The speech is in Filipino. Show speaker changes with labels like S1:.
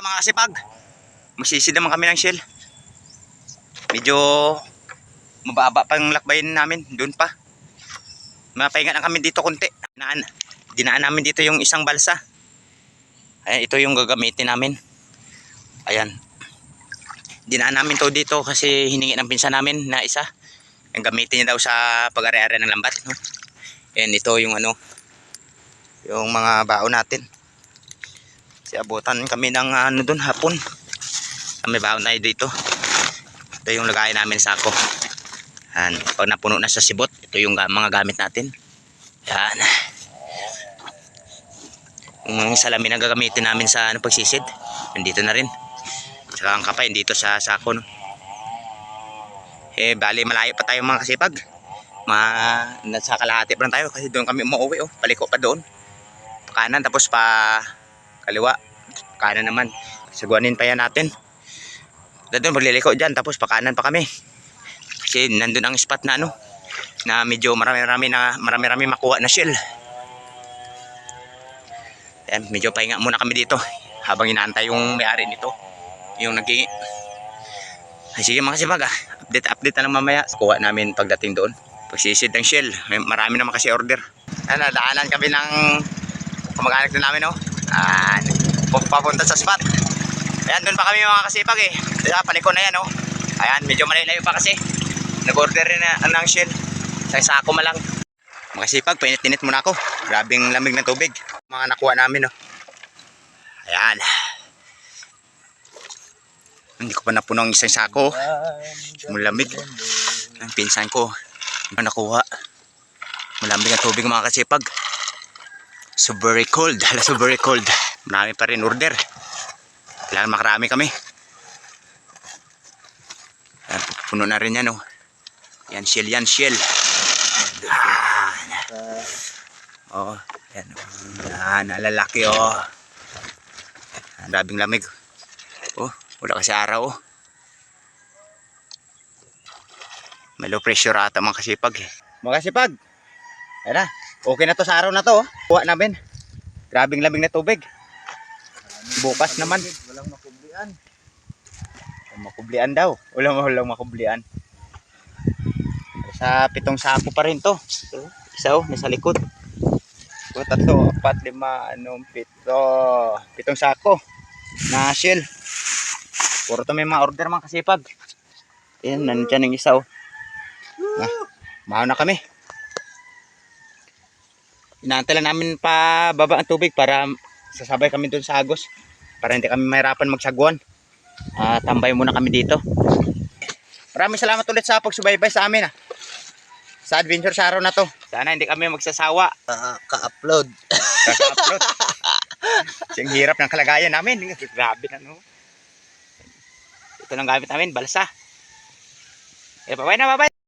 S1: mga kasipag, magsisid naman kami ng shell. Medyo mababa pa yung lakbayin namin, doon pa. Mapahinga na kami dito konti. Dinaan namin dito yung isang balsa. Ayan, ito yung gagamitin namin. Ayan. Dinaan namin to dito kasi hiningi ng pinsan namin na isa. Yung gamitin niya daw sa pag-ari-ari ng lambat, no? Ayan, ito yung ano, yung mga baon natin. Kasi abutan kami ng ano doon hapon. May baon tayo dito. Ito yung lagayan namin sa sako. Yan. Pag napuno na sa sibot, ito yung mga gamit natin. Yan. Yung salamin na gagamitin namin sa ano, pagsisid, nandito na rin. Saka ang kapay dito sa sako, no? Bali malayo pa tayo mga kasipag. Nasa kalahati pa lang tayo kasi doon kami umuwi, oh. Paliko pa doon. Kanan tapos pa kaliwa. Kanan naman. Saguanin pa yan natin. Doon magliliko dyan tapos pa kanan pa kami. Kasi nandun ang spot na ano, na medyo marami makuha na shell. Ayan, medyo pahinga muna kami dito habang inaantay yung may-ari nito, yung naging. Ay sige mga kasipag, update na lang mamaya. Kuha namin pagdating doon, pagsisid ng shell. Marami naman kasi order. Ayan, nadaanan kami ng kamag-anak na namin, oh. Papunta sa spot. Ayan, doon pa kami mga kasipag eh. Paliko na yan, oh. Ayan, medyo malayo pa kasi nag-order rin na ng shell. Sa sako malang. Mga kasipag, painit-init muna ako. Grabing lamig ng tubig mga nakuha namin, oh. Ayan. Hindi ko pa napuno ang isang sako. Malamig. Ang pinsan ko nakuha. Malamig ang tubig mga kasipag. So very cold. Hala, so very cold. Marami pa rin order. Kailangan makarami kami. Ayan, puno na rin yan, oh. Yan shell, yan shell. Oh, yan. Yan, alalaki, oh. Grabing lamig. Oh, wala kasi araw, oh. May low pressure ata mga kasipag, eh. Mga kasipag, ayan na. Okay na to sa araw na to, oh. Kuha namin. Grabing lamig na tubig. Bukas naman.
S2: Walang makublian.
S1: Makublian daw. Walang makublian. Sa 7 sako pa rin to. Isa, oh, nasa likod. 2, 3, 4, 5, 7 sako na shell. Puro to may mga order mga kasipag. Ayan, nandiyan yung isa, oh. Mahaw na kami. Inaantay lang namin pa baba ang tubig para sasabay kami doon sa Agos. Para hindi kami mahirapan magsagwan. Tambay muna kami dito. Maraming salamat ulit sa pagsubaybay sa amin, sa adventure sa araw na to. Sana hindi kami magsasawa.
S2: Ka-upload.
S1: Kaka-upload. Yung hirap ng kalagayan namin. Grabe na, no? Ito lang gamit namin, balsa. Bye-bye na, bye-bye.